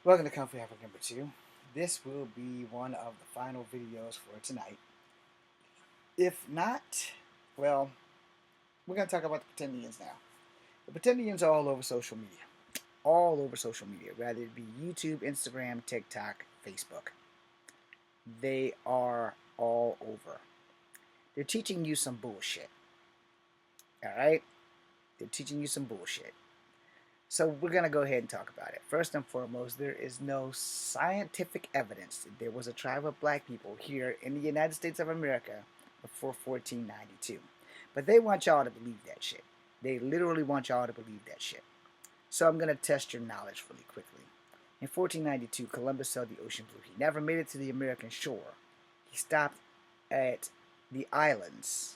Welcome to Comfy Africa number 2. This will be one of the final videos for tonight. If not, well, we're going to talk about the Pretendians now. The Pretendians are all over social media. All over social media, whether it be YouTube, Instagram, TikTok, Facebook. They are all over. They're teaching you some bullshit. Alright? They're teaching you some bullshit. So we're going to go ahead and talk about it. First and foremost, there is no scientific evidence that there was a tribe of black people here in the United States of America before 1492. But they want y'all to believe that shit. They literally want y'all to believe that shit. So I'm going to test your knowledge really quickly. In 1492, Columbus sailed the ocean blue. He never made it to the American shore. He stopped at the islands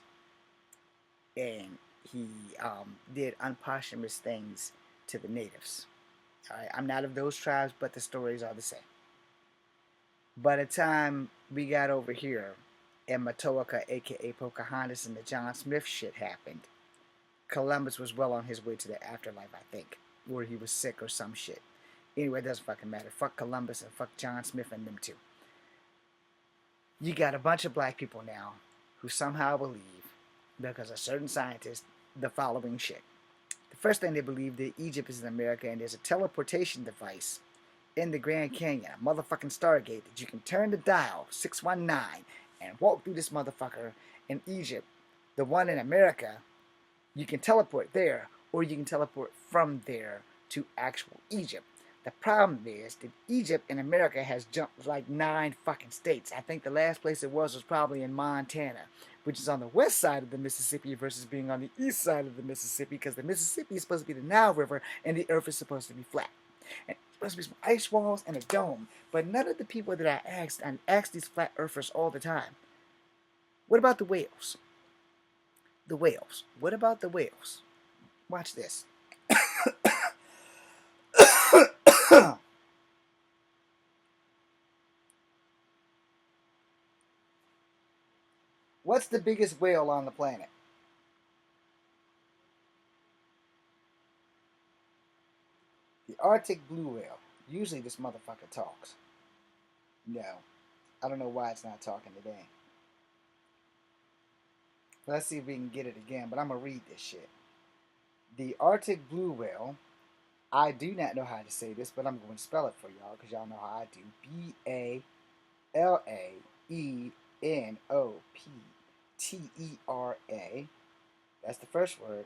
and he did unposthumous things to the natives. All right, I'm not of those tribes, but the stories are the same. By the time we got over here and Matoaka, aka Pocahontas, and the John Smith shit happened, Columbus was well on his way to the afterlife, I think, where he was sick or some shit. Anyway, it doesn't fucking matter. Fuck Columbus and fuck John Smith and them too. You got a bunch of black people now who somehow believe, because of certain scientists, the following shit. The first thing they believe that Egypt is in America and there's a teleportation device in the Grand Canyon, a motherfucking Stargate that you can turn the dial 619 and walk through this motherfucker in Egypt. The one in America, you can teleport there or you can teleport from there to actual Egypt. The problem is that Egypt in America has jumped like 9 fucking states. I think the last place it was probably in Montana, which is on the west side of the Mississippi versus being on the east side of the Mississippi, because the Mississippi is supposed to be the Nile River and the earth is supposed to be flat. And it's supposed to be some ice walls and a dome. But none of the people that I asked these flat earthers all the time, what about the whales? The whales. What about the whales? Watch this. What's the biggest whale on the planet? The Arctic blue whale. Usually this motherfucker talks. No. I don't know why it's not talking today. Let's see if we can get it again, but I'm going to read this shit. The Arctic blue whale, I do not know how to say this, but I'm going to spell it for y'all because y'all know how I do. Balaenoptera. That's the first word.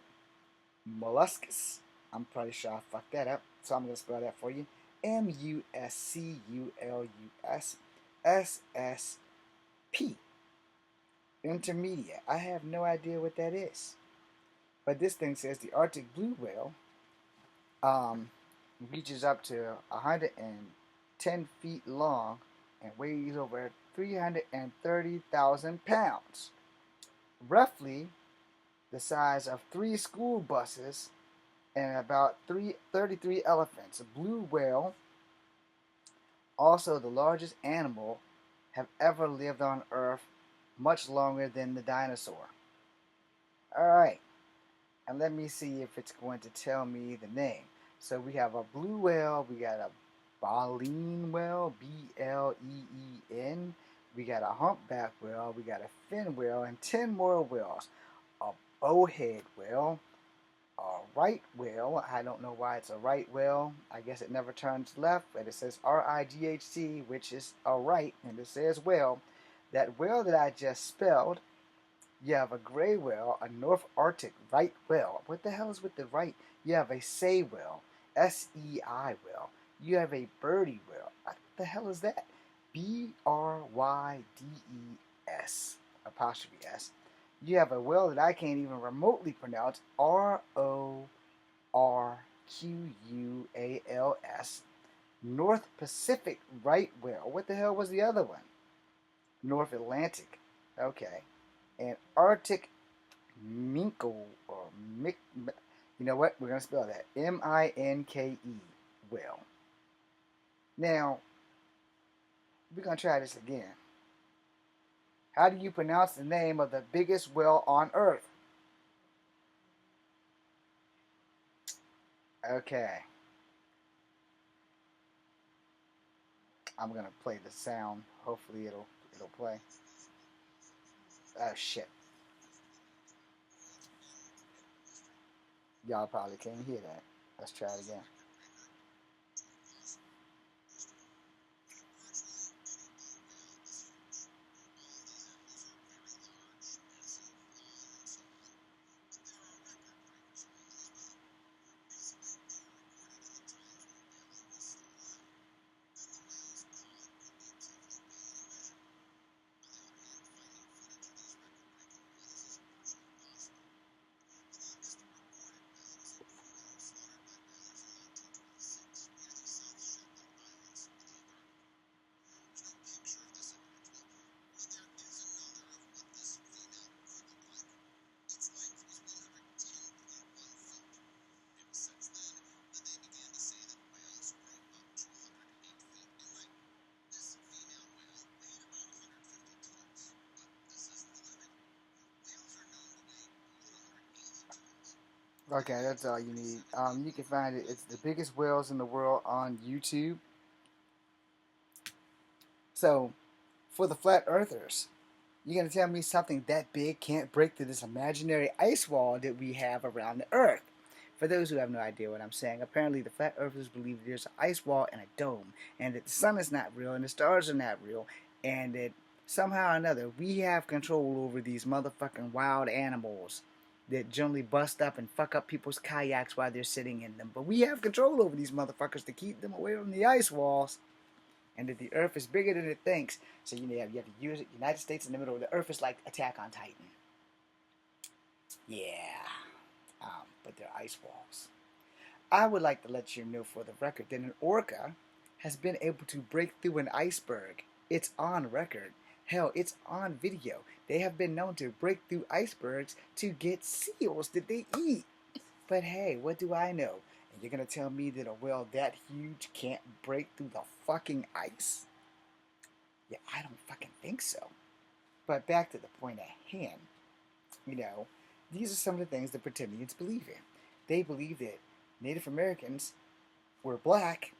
Molluscus. I'm pretty sure I fucked that up, so I'm going to spell that for you. Musculus. Intermediate. I have no idea what that is. But this thing says the Arctic blue whale reaches up to 110 feet long and weighs over 330,000 pounds. Roughly the size of 3 school buses and about 33 elephants. A blue whale, also the largest animal have ever lived on Earth, much longer than the dinosaur. Alright, and let me see if it's going to tell me the name. So we have a blue whale, we got a baleen whale, Bleen, we got a humpback whale, we got a fin whale, and 10 more whales. A bowhead whale, a right whale, I don't know why it's a right whale, I guess it never turns left, but it says RIGHT, which is a right, and it says whale. That whale that I just spelled, you have a gray whale, a North Arctic right whale. What the hell is with the right? You have a sei whale, SEI whale. You have a birdie whale. What the hell is that? BRYDES, apostrophe S. You have a whale that I can't even remotely pronounce, RORQUALS. North Pacific right whale. What the hell was the other one? North Atlantic. Okay. And Arctic Minke, or Mik, you know what? We're going to spell that. MINKE, whale. Now, we're going to try this again. How do you pronounce the name of the biggest whale on Earth? Okay. I'm gonna play the sound. Hopefully it'll play. Oh shit. Y'all probably can't hear that. Let's try it again. Okay, that's all you need. You can find it. It's the biggest whales in the world on YouTube. So, for the flat earthers, you're gonna tell me something that big can't break through this imaginary ice wall that we have around the Earth? For those who have no idea what I'm saying, apparently the flat earthers believe there's an ice wall and a dome, and that the sun is not real and the stars are not real, and that somehow or another we have control over these motherfucking wild animals that generally bust up and fuck up people's kayaks while they're sitting in them. But we have control over these motherfuckers to keep them away from the ice walls, and that the Earth is bigger than it thinks. So you have to use it. United States in the middle of the Earth is like Attack on Titan. Yeah, but they're ice walls. I would like to let you know for the record that an orca has been able to break through an iceberg. It's on record. Hell, it's on video. They have been known to break through icebergs to get seals that they eat. But hey, what do I know? And you're gonna tell me that a whale that huge can't break through the fucking ice? Yeah, I don't fucking think so. But back to the point at hand. You know, these are some of the things the Pretendians believe in. They believe that Native Americans were black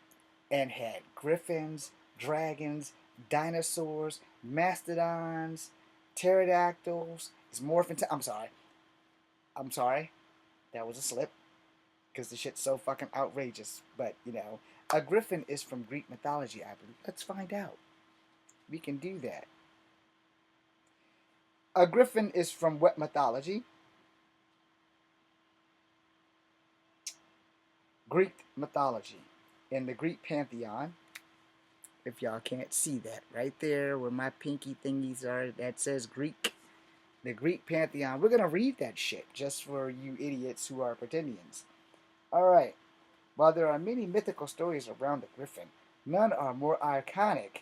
and had griffins, dragons, dinosaurs, mastodons, pterodactyls, I'm sorry. I'm sorry. That was a slip. Because the shit's so fucking outrageous. But, a griffin is from Greek mythology, I believe. Let's find out. We can do that. A griffin is from what mythology? Greek mythology. In the Greek pantheon, if y'all can't see that, right there where my pinky thingies are, that says Greek. The Greek pantheon. We're going to read that shit just for you idiots who are Pretendians. Alright. While there are many mythical stories around the griffin, none are more iconic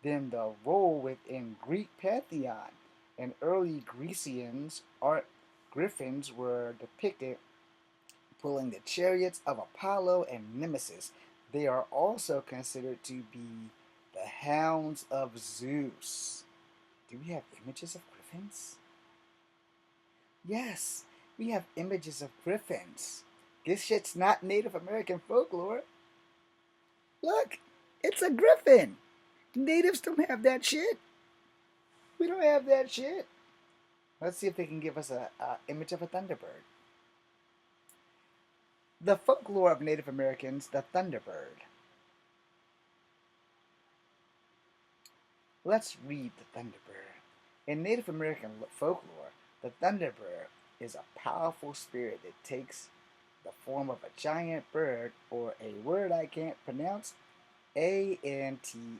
than the role within Greek pantheon. In early Grecian art, griffins were depicted pulling the chariots of Apollo and Nemesis. They are also considered to be the hounds of Zeus. Do we have images of griffins? Yes, we have images of griffins. This shit's not Native American folklore. Look, it's a griffin. Natives don't have that shit. We don't have that shit. Let's see if they can give us an image of a thunderbird. The folklore of Native Americans, the thunderbird. Let's read the thunderbird. In Native American folklore, the thunderbird is a powerful spirit that takes the form of a giant bird, or a word I can't pronounce, Anthor.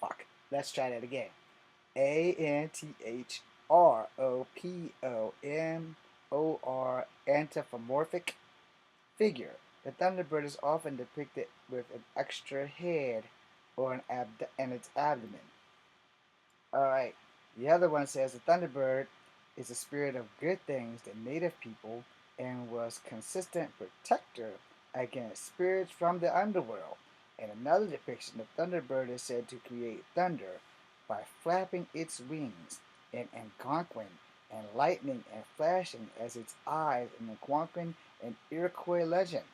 Fuck. Let's try that again. Anthropomorphic, anthropomorphic figure. The thunderbird is often depicted with an extra head or and its abdomen. Alright, the other one says the thunderbird is a spirit of good things to native people and was consistent protector against spirits from the underworld. In another depiction, the thunderbird is said to create thunder by flapping its wings in Algonquin and lightning and flashing as its eyes in Algonquin and Iroquois legend.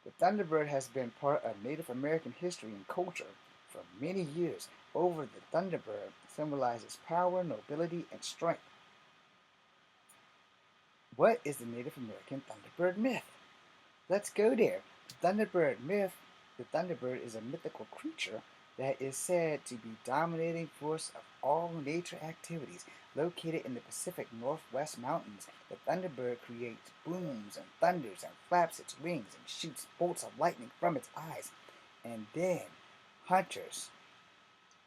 The Thunderbird has been part of Native American history and culture for many years. Over the Thunderbird symbolizes power, nobility, and strength. What is the Native American Thunderbird myth? Let's go there. The Thunderbird myth. The Thunderbird is a mythical creature that is said to be dominating force of all nature activities. Located in the Pacific Northwest Mountains, the Thunderbird creates booms and thunders and flaps its wings and shoots bolts of lightning from its eyes. And then hunters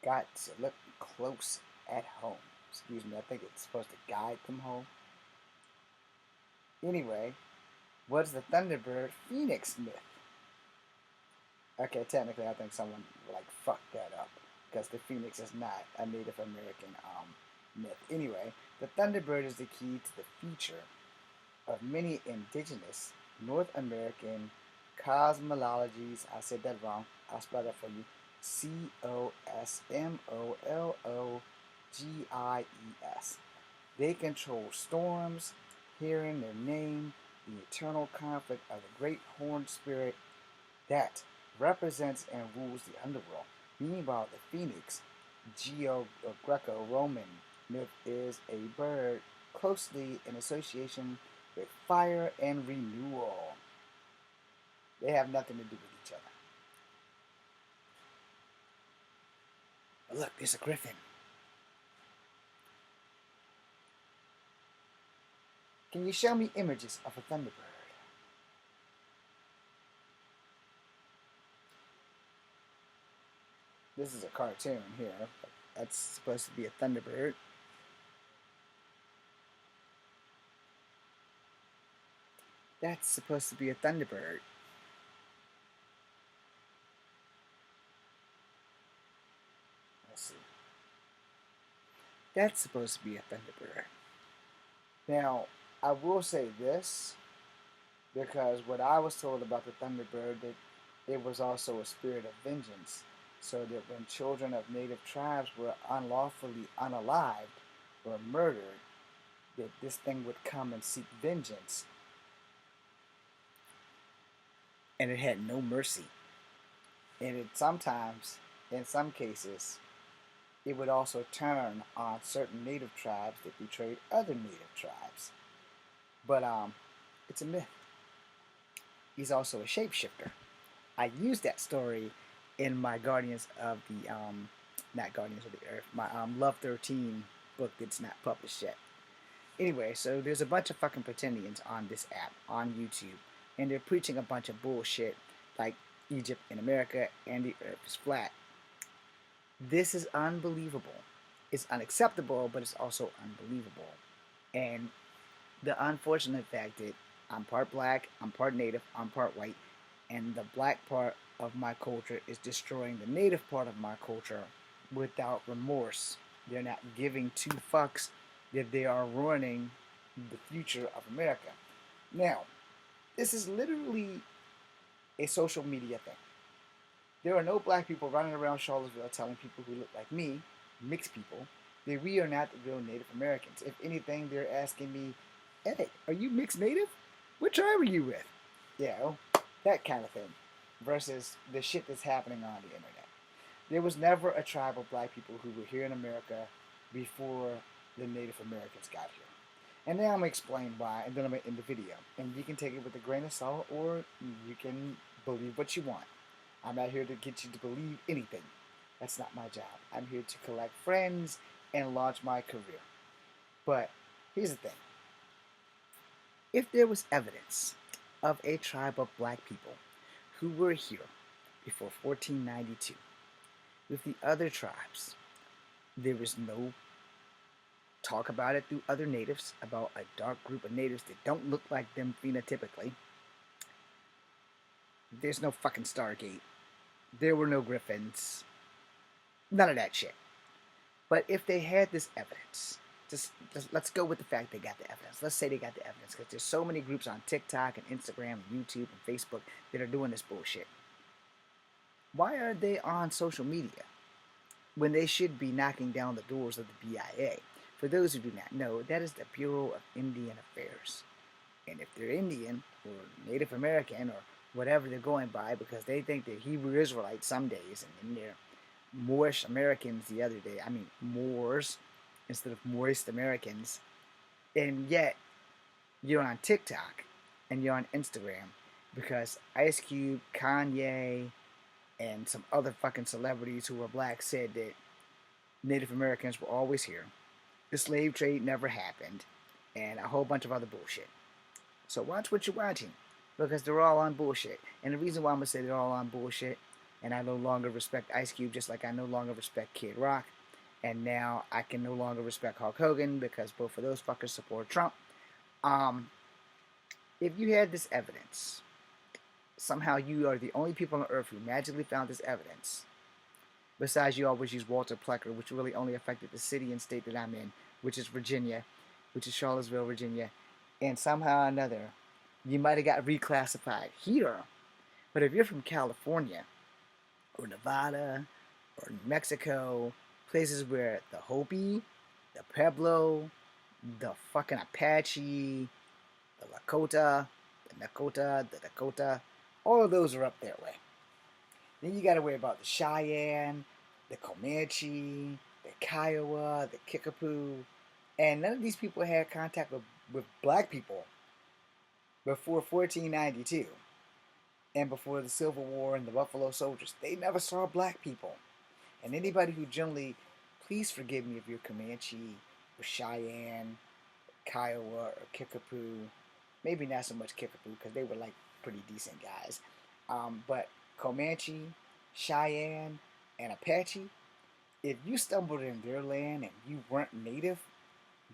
got to look close at home. Excuse me, I think it's supposed to guide them home. Anyway, what's the Thunderbird Phoenix myth? Okay, technically, I think someone like fucked that up because the phoenix is not a Native American myth. Anyway, the Thunderbird is the key to the future of many indigenous North American cosmologies. I said that wrong. I'll spell that for you. Cosmologies. They control storms, hearing their name, the eternal conflict of the great horned spirit that represents and rules the underworld. Meanwhile, the phoenix, Greco-Roman myth, is a bird closely in association with fire and renewal. They have nothing to do with each other. But look, there's a griffin. Can you show me images of a thunderbird? This is a cartoon here. That's supposed to be a thunderbird. That's supposed to be a thunderbird. Let's see. That's supposed to be a thunderbird. Now, I will say this, because what I was told about the thunderbird, that it was also a spirit of vengeance, so that when children of native tribes were unlawfully unalived or murdered, that this thing would come and seek vengeance, and it had no mercy. And it sometimes, in some cases, it would also turn on certain native tribes that betrayed other native tribes. But it's a myth. He's also a shapeshifter. I used that story in my Guardians of the not Guardians of the Earth, my Love 13 book that's not published yet. Anyway, so there's a bunch of fucking pretendians on this app on YouTube, and they're preaching a bunch of bullshit like Egypt in America and the Earth is flat. This is unbelievable. It's unacceptable, but it's also unbelievable. And the unfortunate fact that I'm part black, I'm part native, I'm part white, and the black part of my culture is destroying the native part of my culture without remorse. They're not giving two fucks that they are ruining the future of America. Now, this is literally a social media thing. There are no black people running around Charlottesville telling people who look like me, mixed people, that we are not the real Native Americans. If anything, they're asking me, hey, are you mixed native? What tribe are you with? Yeah, that kind of thing. Versus the shit that's happening on the internet. There was never a tribe of black people who were here in America before the Native Americans got here. And now I'm going to explain why, and then I'm going to end the video. And you can take it with a grain of salt, or you can believe what you want. I'm not here to get you to believe anything. That's not my job. I'm here to collect friends and launch my career. But here's the thing. If there was evidence of a tribe of black people who were here before 1492 with the other tribes, there was no talk about it through other natives, about a dark group of natives that don't look like them phenotypically. There's no fucking Stargate. There were no griffins. None of that shit. But if they had this evidence, just let's go with the fact they got the evidence. Let's say they got the evidence, because there's so many groups on TikTok and Instagram and YouTube and Facebook that are doing this bullshit. Why are they on social media when they should be knocking down the doors of the BIA? For those who do not know, that is the Bureau of Indian Affairs. And if they're Indian or Native American or whatever they're going by, because they think they're Hebrew Israelites some days, and then they're Moorish Americans the other day. I mean, Moors instead of moist Americans. And yet, you're on TikTok and you're on Instagram because Ice Cube, Kanye, and some other fucking celebrities who were black said that Native Americans were always here. The slave trade never happened, and a whole bunch of other bullshit. So watch what you're watching, because they're all on bullshit. And the reason why I'm gonna say they're all on bullshit, and I no longer respect Ice Cube, just like I no longer respect Kid Rock, and now I can no longer respect Hulk Hogan because both of those fuckers support Trump. Um, if you had this evidence, somehow you are the only people on earth who magically found this evidence. Besides, you always use Walter Plecker, which really only affected the city and state that I'm in, which is Virginia, which is Charlottesville, Virginia. And somehow or another, you might have got reclassified here. But if you're from California, or Nevada, or New Mexico, places where the Hopi, the Pueblo, the fucking Apache, the Lakota, the Dakota, all of those are up their way. Then you got to worry about the Cheyenne, the Comanche, the Kiowa, the Kickapoo, and none of these people had contact with black people before 1492 and before the Civil War and the Buffalo Soldiers. They never saw black people. And anybody who generally, please forgive me if you're Comanche or Cheyenne, Kiowa or Kickapoo, maybe not so much Kickapoo because they were like pretty decent guys, but Comanche, Cheyenne, and Apache, if you stumbled in their land and you weren't native,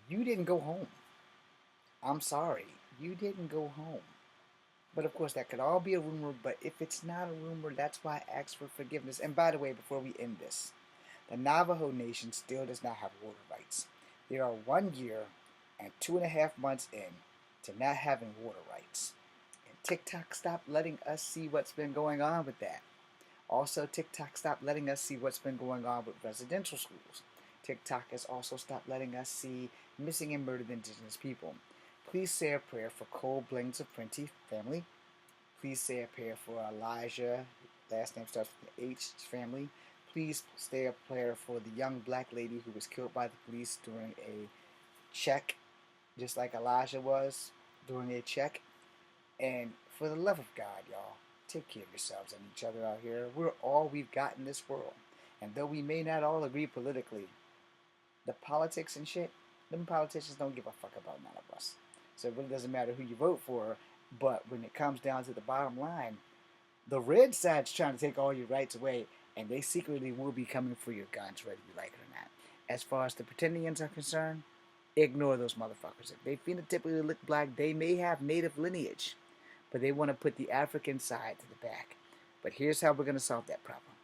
you didn't go home. I'm sorry, you didn't go home. But of course, that could all be a rumor, but if it's not a rumor, that's why I ask for forgiveness. And by the way, before we end this, the Navajo Nation still does not have water rights. They are 1 year and 2.5 months in to not having water rights. And TikTok stopped letting us see what's been going on with that. Also, TikTok stopped letting us see what's been going on with residential schools. TikTok has also stopped letting us see missing and murdered indigenous people. Please say a prayer for Cole Blings of Printy family. Please say a prayer for Elijah, last name starts with an H, family. Please say a prayer for the young black lady who was killed by the police during a check, just like Elijah was during a check. And for the love of God, y'all, take care of yourselves and each other out here. We're all we've got in this world. And though we may not all agree politically, the politics and shit, them politicians don't give a fuck about none of us. So it really doesn't matter who you vote for, but when it comes down to the bottom line, the red side's trying to take all your rights away, and they secretly will be coming for your guns, whether you like it or not. As far as the Pretendians are concerned, ignore those motherfuckers. If they phenotypically look black, they may have native lineage, but they want to put the African side to the back. But here's how we're going to solve that problem.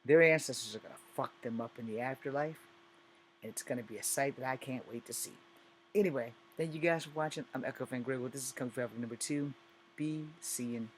Their ancestors are going to fuck them up in the afterlife, and it's going to be a sight that I can't wait to see. Anyway, thank you guys for watching. I'm Echo Van Grego. This is Kung Fu Africa number 2. Be seeing